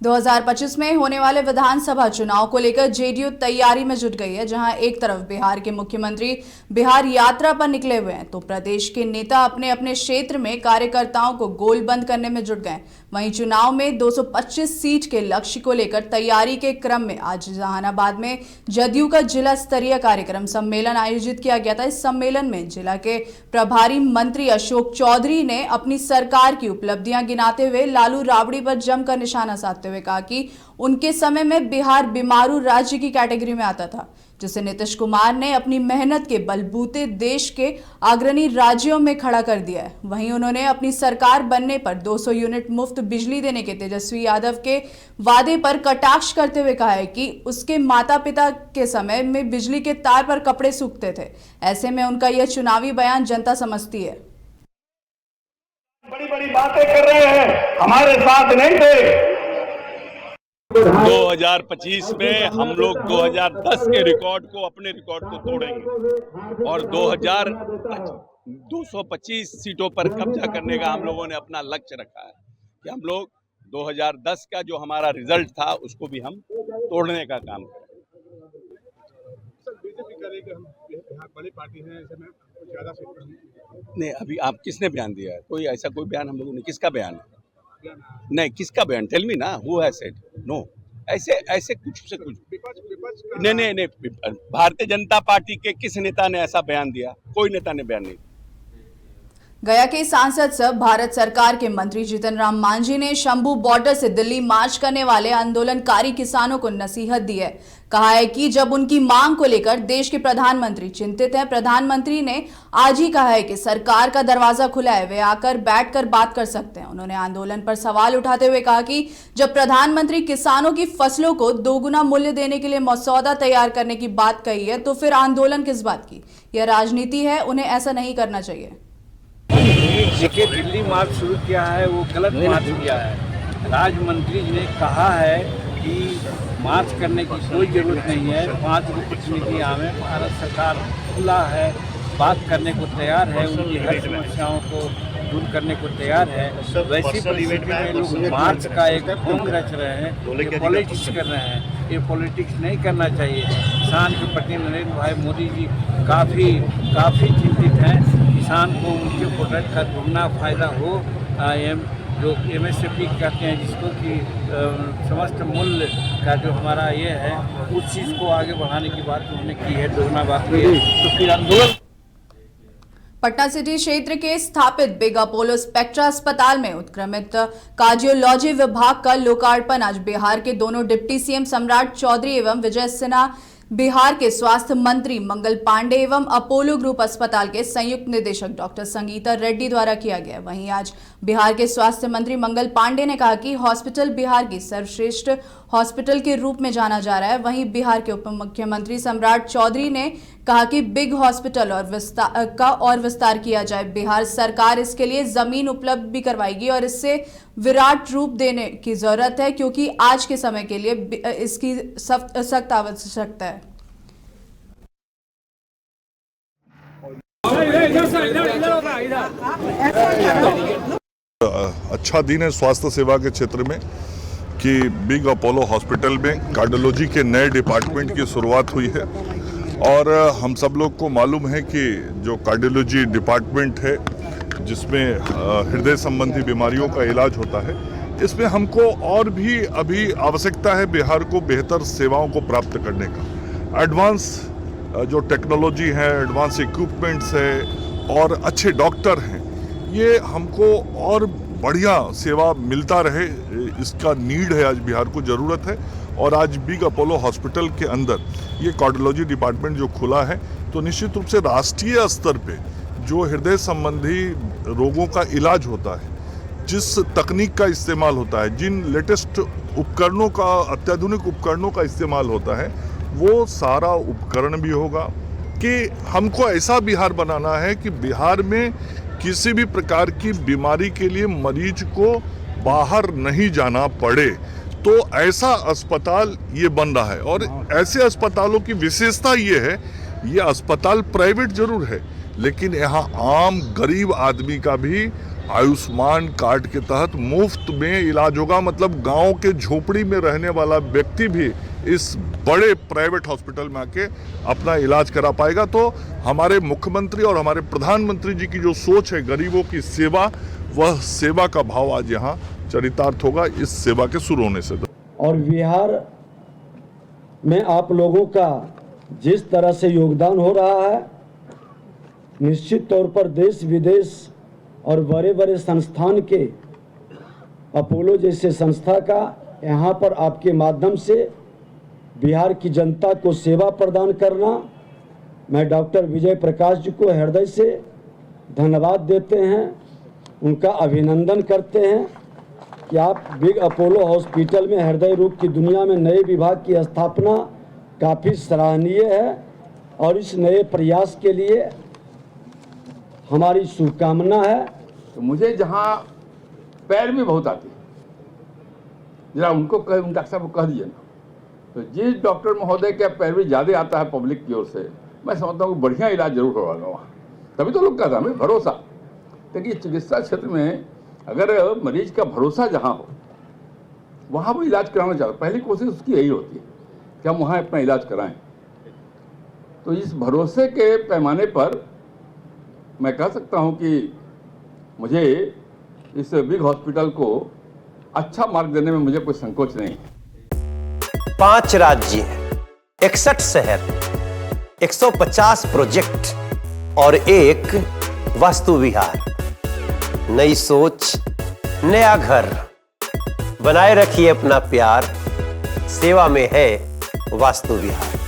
2025 में होने वाले विधानसभा चुनाव को लेकर जेडीयू तैयारी में जुट गई है। जहां एक तरफ बिहार के मुख्यमंत्री बिहार यात्रा पर निकले हुए हैं तो प्रदेश के नेता अपने अपने क्षेत्र में कार्यकर्ताओं को गोलबंद करने में जुट गए। वहीं चुनाव में 225 सीट के लक्ष्य को लेकर तैयारी के क्रम में आज जहानाबाद में जदयू का जिला स्तरीय कार्यक्रम सम्मेलन आयोजित किया गया था। इस सम्मेलन में जिला के प्रभारी मंत्री अशोक चौधरी ने अपनी सरकार की उपलब्धियां गिनाते हुए लालू राबड़ी पर जमकर निशाना साधते हुए कहा कि उनके समय में बिहार बीमारू राज्य की कैटेगरी में आता था, जिसे नीतीश कुमार ने अपनी मेहनत के बलबूते देश के अग्रणी राज्यों में खड़ा कर दिया है। वहीं उन्होंने अपनी सरकार बनने पर 200 यूनिट मुफ्त बिजली देने के तेजस्वी यादव के वादे पर कटाक्ष करते हुए कहा है कि उसके माता पिता के समय में बिजली के तार पर कपड़े सूखते थे। ऐसे में उनका यह चुनावी बयान जनता समझती है। बड़ी बड़ी बातें कर रहे हैं, हमारे साथ नहीं थे। 2025 में हम लोग 2010 के रिकॉर्ड को, अपने रिकॉर्ड को तोड़ेंगे और 225 सीटों पर कब्जा करने का हम लोगों ने अपना लक्ष्य रखा है कि हम लोग 2010 का जो हमारा रिजल्ट था उसको भी हम तोड़ने का काम करें। बीजेपी करेगी, हम बिहार बड़ी पार्टी है, ऐसे में ज्यादा नहीं, अभी आप किसने बयान दिया है? कोई ऐसा कोई बयान हम लोगों ने, किसका बयान है? नहीं, किसका बयान? टेल मी ना, हु हैज सेड? नो, ऐसे कुछ से कुछ नहीं, भारतीय जनता पार्टी के किस नेता ने ऐसा बयान दिया? कोई नेता ने बयान नहीं। गया के सांसद सह भारत सरकार के मंत्री जीतन राम मांझी ने शंभू बॉर्डर से दिल्ली मार्च करने वाले आंदोलनकारी किसानों को नसीहत दी है। कहा है कि जब उनकी मांग को लेकर देश के प्रधानमंत्री चिंतित हैं, प्रधानमंत्री ने आज ही कहा है कि सरकार का दरवाजा खुला है, वे आकर बैठकर बात कर सकते हैं। उन्होंने आंदोलन पर सवाल उठाते हुए कहा कि जब प्रधानमंत्री किसानों की फसलों को दोगुना मूल्य देने के लिए मसौदा तैयार करने की बात कही है तो फिर आंदोलन किस बात की? यह राजनीति है, उन्हें ऐसा नहीं करना चाहिए। देखिए, दिल्ली मार्च शुरू किया है वो गलत मार्च किया है। राज्य मंत्री जी ने कहा है कि मार्च करने की कोई ज़रूरत नहीं है। 5 प्रतिनिधियाँ में भारत सरकार खुला है, बात करने को तैयार है, उनकी हर समस्याओं को दूर करने को तैयार है। वैसी परिस्थिति में लोग मार्च का एक ढोंग रच रहे हैं, ये पॉलिटिक्स कर रहे हैं। ये पॉलिटिक्स नहीं करना चाहिए। किसान के प्रति नरेंद्र भाई मोदी जी काफ़ी चिंतित हैं। किसान को उनके प्रोडक्ट का दुगना फायदा हो, जो MSP कहते हैं जिसको कि समस्त मूल्य का जो हमारा ये है, उस चीज़ को आगे बढ़ाने की बात उन्होंने की है, दोगुना बात की है। तो फिर आंदोलन। पटना सिटी क्षेत्र के स्थापित बिग अपोलो स्पेक्ट्रा अस्पताल में उत्क्रमित कार्डियोलॉजी विभाग का लोकार्पण आज बिहार के दोनों डिप्टी CM सम्राट चौधरी एवं विजय सिन्हा, बिहार के स्वास्थ्य मंत्री मंगल पांडे एवं अपोलो ग्रुप अस्पताल के संयुक्त निदेशक डॉक्टर संगीता रेड्डी द्वारा किया गया। वहीं आज बिहार के स्वास्थ्य मंत्री मंगल पांडे ने कहा कि हॉस्पिटल बिहार की सर्वश्रेष्ठ हॉस्पिटल के रूप में जाना जा रहा है। वहीं बिहार के उप मुख्यमंत्री सम्राट चौधरी ने कहा कि बिग हॉस्पिटल और विस्तार किया जाए। बिहार सरकार इसके लिए जमीन उपलब्ध भी करवाएगी और इससे विराट रूप देने की जरूरत है, क्योंकि आज के समय के लिए इसकी सख्त आवश्यकता है। अच्छा दिन है स्वास्थ्य सेवा के क्षेत्र में कि बिग अपोलो हॉस्पिटल में कार्डियोलॉजी के नए डिपार्टमेंट की शुरुआत हुई है। और हम सब लोग को मालूम है कि जो कार्डियोलॉजी डिपार्टमेंट है जिसमें हृदय संबंधी बीमारियों का इलाज होता है, इसमें हमको और भी अभी आवश्यकता है बिहार को बेहतर सेवाओं को प्राप्त करने का। एडवांस जो टेक्नोलॉजी है, एडवांस इक्विपमेंट्स है और अच्छे डॉक्टर हैं, ये हमको और बढ़िया सेवा मिलता रहे, इसका नीड है, आज बिहार को ज़रूरत है। और आज बिग अपोलो हॉस्पिटल के अंदर ये कार्डियोलॉजी डिपार्टमेंट जो खुला है तो निश्चित रूप से राष्ट्रीय स्तर पे जो हृदय संबंधी रोगों का इलाज होता है, जिस तकनीक का इस्तेमाल होता है, जिन लेटेस्ट उपकरणों का, अत्याधुनिक उपकरणों का इस्तेमाल होता है, वो सारा उपकरण भी होगा। कि हमको ऐसा बिहार बनाना है कि बिहार में किसी भी प्रकार की बीमारी के लिए मरीज को बाहर नहीं जाना पड़े, तो ऐसा अस्पताल ये बन रहा है। और ऐसे अस्पतालों की विशेषता ये है, ये अस्पताल प्राइवेट जरूर है, लेकिन यहाँ आम गरीब आदमी का भी आयुष्मान कार्ड के तहत मुफ्त में इलाज होगा। मतलब गांव के झोपड़ी में रहने वाला व्यक्ति भी इस बड़े प्राइवेट हॉस्पिटल में आके अपना इलाज करा पाएगा। तो हमारे मुख्यमंत्री और हमारे प्रधानमंत्री जी की जो सोच है गरीबों की सेवा, वह सेवा का भाव आज यहाँ चरितार्थ होगा इस सेवा के शुरू होने से। और बिहार में आप लोगों का जिस तरह से योगदान हो रहा है, निश्चित तौर पर देश विदेश और बड़े बड़े संस्थान के, अपोलो जैसे संस्था का यहाँ पर आपके माध्यम से बिहार की जनता को सेवा प्रदान करना, मैं डॉक्टर विजय प्रकाश जी को हृदय से धन्यवाद देते हैं, उनका अभिनंदन करते हैं कि आप बिग अपोलो हॉस्पिटल में हृदय रोग की दुनिया में नए विभाग की स्थापना काफ़ी सराहनीय है और इस नए प्रयास के लिए हमारी शुभकामना है। तो मुझे जहाँ पैर में बहुत आती है, जरा उनको कह, उन डॉक्टर साहब को कह दीजिए ना। तो जिस डॉक्टर महोदय के पैर में ज़्यादा आता है पब्लिक की ओर से, मैं समझता हूँ बढ़िया इलाज जरूर करवाऊंगा वहाँ। तभी तो लोग कहता हमें भरोसा, क्योंकि चिकित्सा क्षेत्र में अगर मरीज का भरोसा जहाँ हो वहाँ वो इलाज कराना चाहता है। पहली कोशिश उसकी यही होती है कि हम वहाँ अपना इलाज कराएं। तो इस भरोसे के पैमाने पर मैं कह सकता हूँ कि मुझे इस बिग हॉस्पिटल को अच्छा मार्ग देने में मुझे कोई संकोच नहीं है। 5 राज्य, 61 शहर, 150 प्रोजेक्ट और एक वास्तु विहार। नई सोच, नया घर। बनाए रखिए अपना प्यार, सेवा में है वास्तु विहार।